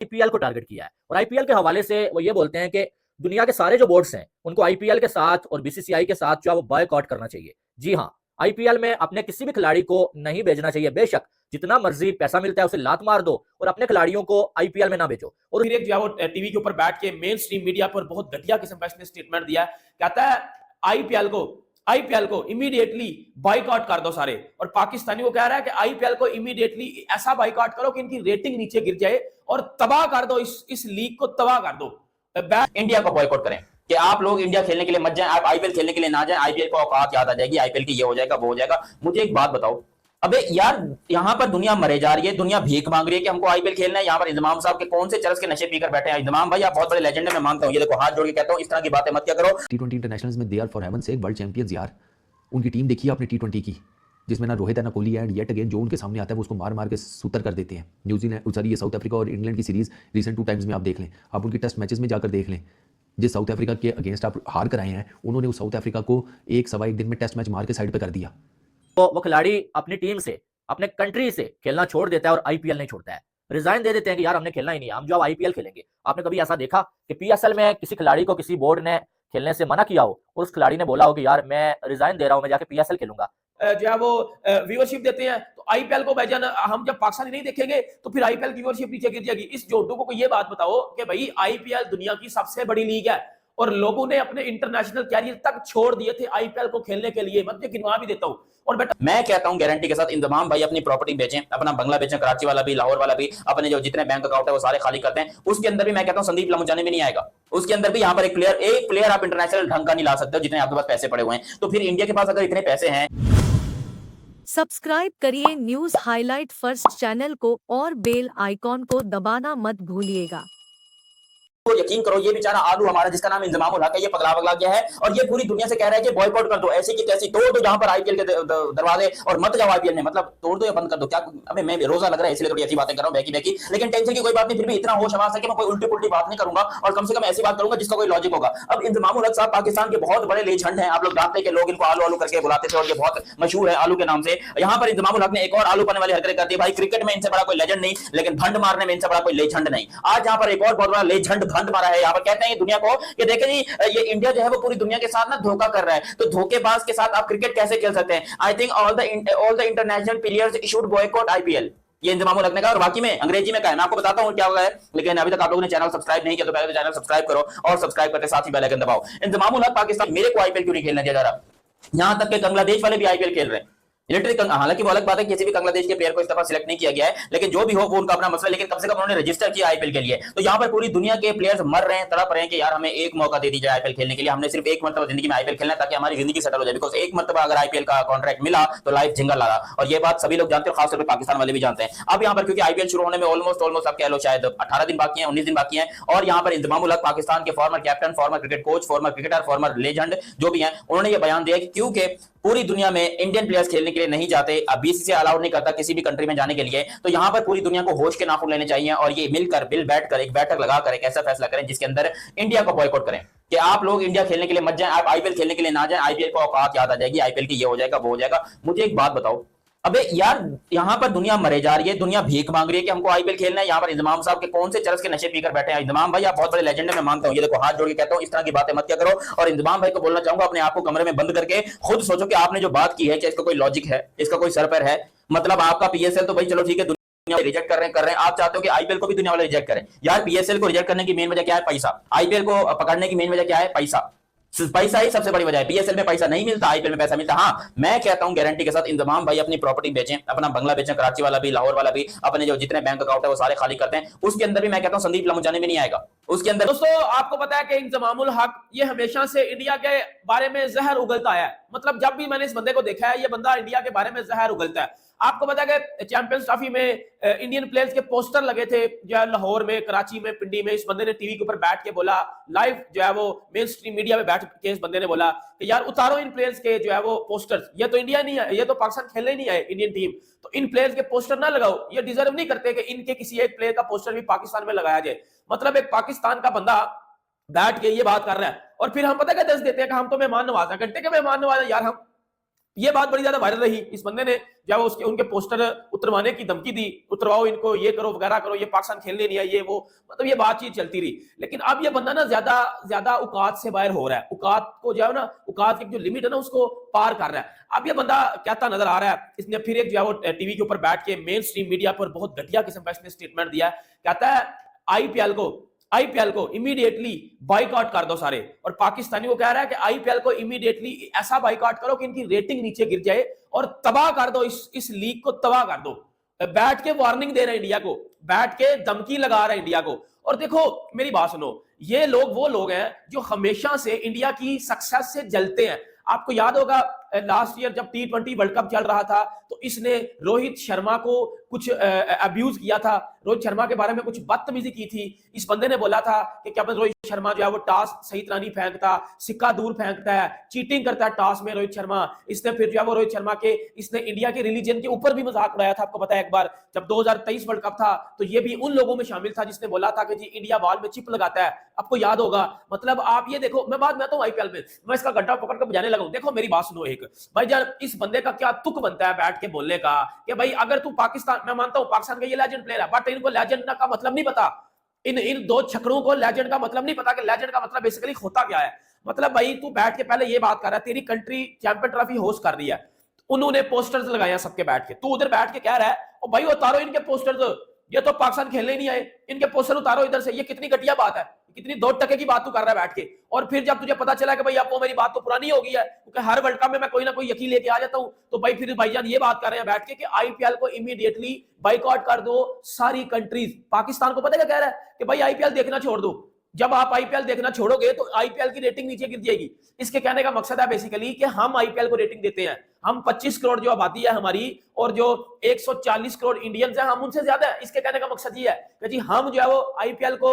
IPL को target किया है और आईपीएल के हवाले से वो ये बोलते हैं कि दुनिया के सारे जो बोर्ड्स हैं उनको आईपीएल के साथ और बीसीसीआई के साथ जो है वो बॉयकॉट करना चाहिए। जी हाँ, आईपीएल में अपने किसी भी खिलाड़ी को नहीं भेजना चाहिए। बेशक जितना मर्जी पैसा मिलता है उसे लात मार दो और अपने खिलाड़ियों को आईपीएल में ना भेजो। और फिर एक जो है वो टीवी के ऊपर बैठ के मेन स्ट्रीम मीडिया पर बहुत घटिया किस्म का इसने स्टेटमेंट दिया है। कहता है आईपीएल को इमीडिएटली बाइकआउट कर दो सारे, और पाकिस्तानी को कह रहा है कि आईपीएल को इमीडिएटली ऐसा बाइकआउट करो कि इनकी रेटिंग नीचे गिर जाए और तबाह कर दो, इस लीग को तबाह कर दो। इंडिया को बॉयकॉट करें कि आप लोग इंडिया खेलने के लिए मत जाएं, आप आईपीएल खेलने के लिए ना जाएं, आईपीएल को औकात याद आ जाएगी, आईपीएल की ये हो जाएगा वो हो जाएगा। मुझे एक बात बताओ, अबे यार यहाँ पर दुनिया मरे जा रही है, दुनिया भीख मांग रही है कि हमको आईपीएल खेलना है। यहाँ पर इंजमाम साहब के कौन से चरस के नशे पीकर बैठे हैं। इंजमाम भाई आप बहुत बड़े लेजेंड है, मैं मानता हूँ, ये देखो हाथ जोड़ के कहता हूँ इस तरह की बातें मत क्या करो। टी20 इंटरनेशनल्स में they are for heaven's sake world champions यार। उनकी टीम देखी है आपने टी20 की, जिसमें ना रोहित है ना कोहली है, एंड येट अगेन जो उनके सामने आता है वो उसको मार मार के सूतर कर देते हैं। न्यूजीलैंड सॉरी ये साउथ अफ्रीका और इंग्लैंड की सीरीज रिसेंट 2 टाइम्स में आप देख लें, आप उनकी टेस्ट मैचेस में जाकर देख लें, जिस साउथ अफ्रीका के अगेंस्ट आप हार कराए हैं उन्होंने उस साउथ अफ्रीका को 1 सवा 1 दिन में टेस्ट मैच मार के साइड पे कर दिया। तो वो खिलाड़ी अपनी टीम से अपने कंट्री से खेलना छोड़ देता है और आईपीएल नहीं छोड़ता है, रिजाइन दे देते हैं कि यार हमने खेलना ही नहीं है, हम जो अब आईपीएल खेलेंगे। आपने कभी ऐसा देखा कि पीएसएल में किसी खिलाड़ी को किसी बोर्ड ने खेलने से मना किया हो और उस खिलाड़ी ने बोला हो कि यार मैं रिजाइन दे रहा हूं, मैं जाके पीएसएल खेलूंगा। जो है वो व्यूअरशिप देते हैं, तो आईपीएल को भाईजान हम जब पाकिस्तानी नहीं देखेंगे तो फिर आईपीएल की व्यूअरशिप नीचे गिर जाएगी। इस जोडू को ये बात बताओ कि भाई आईपीएल दुनिया की सबसे बड़ी लीग है और लोगों ने अपने इंटरनेशनल कैरियर तक छोड़ दिए थे आईपीएल को खेलने के लिए। मैं गिनवा भी देता हूं। और बेटा मैं कहता हूं गारंटी के साथ इंतजाम भाई अपनी प्रॉपर्टी बेचें, अपना बंगला बेचें, कराची वाला भी, लाहौर वाला भी, अपने जो जितने बैंक अकाउंट है वो सारे खाली करते हैं। उसके अंदर भी मैं कहता हूं संदीप लमुजाने में नहीं आएगा। उसके अंदर भी यहाँ पर एक प्लेयर आप इंटरनेशनल ढंग का नहीं ला सकते हो जितने आपके पास पैसे पड़े हुए हैं। तो फिर इंडिया के पास अगर इतने पैसे हैं। सब्सक्राइब करिए न्यूज हाईलाइट फर्स्ट चैनल को और बेल आइकॉन को दबाना मत भूलिएगा। तो यकीन करो ये बेचारा आलू हमारा जिसका नाम इंजमाम उल हक है, ये पगला पगला गया है और ये पूरी दुनिया से कह रहा है कि बॉयकॉट कर दो, ऐसी की तैसी तोड़ दो जहां पर आईपीएल के दरवाजे और मत जाओ आईपीएल में, मतलब तोड़ दो या बंद कर दो। क्या अबे मैं रोजा लग रहा है इसलिए थोड़ी ऐसी बातें कर रहा हूं बैकी बैकी, लेकिन टेंशन की कोई बात नहीं, फिर भी इतना होश हमारा कि मैं कोई उल्टी पुल्टी बात नहीं करूंगा और कम से कम ऐसी बात करूंगा जिसका कोई लॉजिक होगा। अब इंजमाम उल हक साहब पाकिस्तान के बहुत बड़े लेजेंड हैं, आप लोग जानते हैं कि लोग इनको आलू आलू करके बुलाते थे और ये बहुत मशहूर है आलू के नाम से। यहाँ पर इंजमाम उल हक ने एक और आलू पाने वाली हरकत कर दी। भाई क्रिकेट में इनसे बड़ा कोई लेजेंड नहीं, लेकिन भंड मारने में इनसे बड़ा कोई लेजेंड नहीं। आज यहाँ पर एक और बहुत बड़ा लेजेंड भंड मारा है। यहाँ पर कहते हैं दुनिया को कि देखें जी ये इंडिया जो है वो पूरी दुनिया के साथ ना धोखा कर रहा है, तो धोखेबाज के साथ आप क्रिकेट कैसे खेल सकते हैं। I think all the international players should boycott IPL. ये इंतजाम उल हक ने कहा और बाकी में अंग्रेजी में कहा है, मैं आपको बताता हूं क्या होगा है, लेकिन अभी तक आप लोगों ने चैनल सब्सक्राइब नहीं किया तो पहले तो चैनल सब्सक्राइब करो और सब्सक्राइब करते साथ ही बेल आइकन दबाओ। इंतजाम उल हक पाकिस्तान मेरे को आईपीएल क्यों नहीं खेलने दिया जा रहा, यहां तक कि बांग्लादेश वाले भी आईपीएल खेल रहे हैं। हालांकि वो अलग बात है किसी भी बांग्लादेश के प्लेयर को इस दफा सिलेक्ट नहीं किया गया है, लेकिन जो भी हो वो उनका अपना मसला, लेकिन कम से कम उन्होंने रजिस्टर किया आईपीएल के लिए। तो यहाँ पर पूरी दुनिया के प्लेयर्स मर रहे हैं, तड़प रहे हैं कि यार हमें एक मौका दे दी जाए आईपीएल खेलने के लिए, हमने सिर्फ एक मरतबा जिंदगी में आईपीएल खेलना है ताकि हमारी जिंदगी सेटल हो जाए। बिकॉज एक मरतबा अगर आईपीएल का कॉन्ट्रैक्ट मिला तो लाइफ झिंगा लगा, और ये बात सभी लोग जानते हैं, खासतौर पर पाकिस्तान वाले भी जानते हैं। अब यहाँ पर क्योंकि आईपीएल शुरू होने में ऑलमोस्ट आप कह लो शायद 18 दिन बाकी है, 19 दिन बाकी है, और यहाँ पर इंतजाम उल हक पाकिस्तान के former captain, farmer cricket coach, farmer cricketer, farmer legend जो भी हैं, उन्होंने ये बयान दिया कि क्योंकि पूरी दुनिया में इंडियन प्लेयर्स खेलने के लिए नहीं जाते, बीसीसीआई अलाउड नहीं करता किसी भी कंट्री में जाने के लिए, तो यहाँ पर पूरी दुनिया को होश के नाखून लेने चाहिए और ये मिलकर बैठकर एक बैठक लगाकर एक ऐसा फैसला करें जिसके अंदर इंडिया को बॉयकॉट करें कि आप लोग इंडिया खेलने के लिए मत जाएं, आप आईपीएल खेलने के लिए ना जाएं, आईपीएल को औकात याद आ जाएगी, आईपीएल की ये हो जाएगा वो हो जाएगा। मुझे एक बात बताओ, अबे यार यहाँ पर दुनिया मरे जा रही है, दुनिया भीख मांग रही है कि हमको आईपीएल खेलना है। यहाँ पर इंतजाम साहब के कौन से चरस के नशे पीकर बैठे हैं। इंतजाम भाई आप बहुत बड़े लेजेंड है, मैं मानता हूँ, ये देखो हाथ जोड़ के कहता हूँ इस तरह की बातें मत क्या करो। और इंतजाम भाई को बोलना चाहूंगा अपने आप को कमरे में बंद करके खुद सोचो कि आपने जो बात की है क्या इसका कोई लॉजिक है, इसका कोई सर पैर है। मतलब आपका पीएसएल तो भाई चलो ठीक है दुनिया रिजेक्ट कर रहे हैं, आप चाहते हो कि आईपीएल को भी दुनिया वाले रिजेक्ट करें। यार पीएसएल को रिजेक्ट करने की मेन वजह क्या है? पैसा। आईपीएल को पकड़ने की मेन वजह क्या है? पैसा। पैसा ही सबसे बड़ी वजह है। पीएसएल में पैसा नहीं मिलता, आईपीएल में पैसा मिलता। हाँ मैं कहता हूं गारंटी के साथ इंतजाम भाई अपनी प्रॉपर्टी बेचें, अपना बंगला बेचें, कराची वाला भी, लाहौर वाला भी, अपने जो जितने बैंक अकाउंट है वो सारे खाली करते हैं। उसके अंदर भी मैं कहता हूं संदीप लमुजाने में नहीं आएगा। उसके अंदर दोस्तों आपको पता है कि इंतजाम उल हक ये हमेशा से इंडिया के बारे में जहर उगलता है। मतलब जब भी मैंने इस बंदे को देखा है, ये बंदा इंडिया के बारे में जहर उगलता है। आपको पता है कि चैंपियंस ट्रॉफी में इंडियन प्लेयर्स के पोस्टर लगे थे जो है लाहौर में, कराची में, पिंडी में। इस बंदे ने टीवी के ऊपर बैठ के बोला, लाइव जो है वो मेन स्ट्रीम मीडिया में बैठ के इस बंदे ने बोला कि यार उतारो इन प्लेयर्स के जो है वो पोस्टर्स, ये तो इंडिया नहीं है, ये तो पाकिस्तान खेलने नहीं आए इंडियन टीम, तो इन प्लेयर्स के पोस्टर ना लगाओ, ये डिजर्व नहीं करते कि इनके किसी एक प्लेयर का पोस्टर भी पाकिस्तान में लगाया जाए। मतलब एक पाकिस्तान का बंदा बैठ के ये बात कर रहा है और फिर हम पता क्या दस देते हैं कि हम तो मेहमान नवाज हैं, घंटे के मेहमान नवाज हैं यार हम। ये बात बड़ी ज्यादा वायरल रही। इस बंदे ने जब उसके उनके पोस्टर उतरवाने की धमकी दी, उतरवाओ इनको, ये करो वगैरह करो, ये पाकिस्तान खेलने नहीं है, ये वो, मतलब ये बातचीत चलती रही। लेकिन अब ये बंदा ना ज्यादा ज्यादा औकात से बाहर हो रहा है, औकात को जो है ना, औकात की जो लिमिट है ना उसको पार कर रहा है। अब ये बंदा कहता नजर आ रहा है, इसने फिर एक जो है वो टीवी के ऊपर बैठ के मेन स्ट्रीम मीडिया पर बहुत घटिया किस्म का इसने स्टेटमेंट दिया है। कहता है आईपीएल को इमीडिएटली बाइकआउट कर दो सारे, और पाकिस्तानी को कह रहा है कि आईपीएल को इमीडिएटली ऐसा बाइकआउट करो कि इनकी रेटिंग नीचे गिर जाए और तबाह कर दो, इस लीग को तबाह कर दो। बैठ के वार्निंग दे रहे हैं इंडिया को, बैठ के धमकी लगा रहे हैं इंडिया को। और देखो मेरी बात सुनो, ये लोग वो लोग हैं जो हमेशा से इंडिया की सक्सेस से जलते हैं। आपको याद होगा लास्ट ईयर जब T20 वर्ल्ड कप चल रहा था तो इसने रोहित शर्मा को कुछ अब्यूज किया था, रोहित शर्मा के बारे में कुछ बदतमीजी की थी। इस बंदे ने बोला था कि क्या रोहित शर्मा जो है वो टॉस सही तरह नहीं फेंकता, सिक्का दूर फेंकता है, चीटिंग करता है टॉस में रोहित शर्मा। इसने फिर जो है वो रोहित शर्मा के इसने इंडिया के रिलीजन के ऊपर भी मजाक उड़ाया था। आपको पता है एक बार जब 2023 वर्ल्ड कप था तो ये भी उन लोगों में शामिल था जिसने बोला था कि जी इंडिया बॉल में चिप लगाता है, आपको याद होगा। मतलब आप ये देखो, मैं बात में आता हूँ आईपीएल में, मैं इसका गड्ढा पकड़ कर बजाने लगा हूं। देखो मेरी बात सुनो, एक भाई जान इस बंदे का क्या तुक बनता है बैठ के बोलने का कि भाई अगर तू पाकिस्तान, मैं मानता हूं पाकिस्तान का ये लेजेंड प्लेयर है, बट इनको लेजेंड का मतलब नहीं पता, इन दो छकड़ों को लेजेंड का मतलब नहीं पता कि लेजेंड का मतलब बेसिकली होता क्या है। मतलब भाई तू बैठ के पहले ये बात कर रहा है, तेरी कंट्री चैंपियन ट्रॉफी होस्ट कर रही है, उन्होंने पोस्टर्स लगाया सबके बैठ के, तू उधर बैठ के कह रहा है ओ भाई उतारो इनके पोस्टर्स, ये तो पाकिस्तान खेलने ही नहीं आए, इनके पोस्टर उतारो इधर से। ये कितनी घटिया बात है, कितनी 2 टके की बात तू कर रहा है बैठ के। और फिर जब तुझे पता चला कि भाई अब वो मेरी बात तो पुरानी हो गई है, क्योंकि हर वर्ल्ड कप में मैं कोई ना कोई यकीन लेके आ जाता हूं, तो भाई फिर भाईजान ये बात कर रहे हैं बैठ के कि आईपीएल को इमीडिएटली बाइकआउट कर दो सारी कंट्रीज। पाकिस्तान को पता है क्या कह रहा है कि भाई आईपीएल देखना छोड़ दो, जब आप आईपीएल देखना छोड़ोगे तो आईपीएल की रेटिंग नीचे गिर जाएगी। इसके कहने का मकसद है बेसिकली कि हम आईपीएल को रेटिंग देते हैं, हम 25 करोड़ जो आबादी है हमारी और जो 140 करोड़ इंडियंस हैं हम उनसे ज्यादा है। इसके कहने का मकसद ये है कि जी हम जो है वो आईपीएल को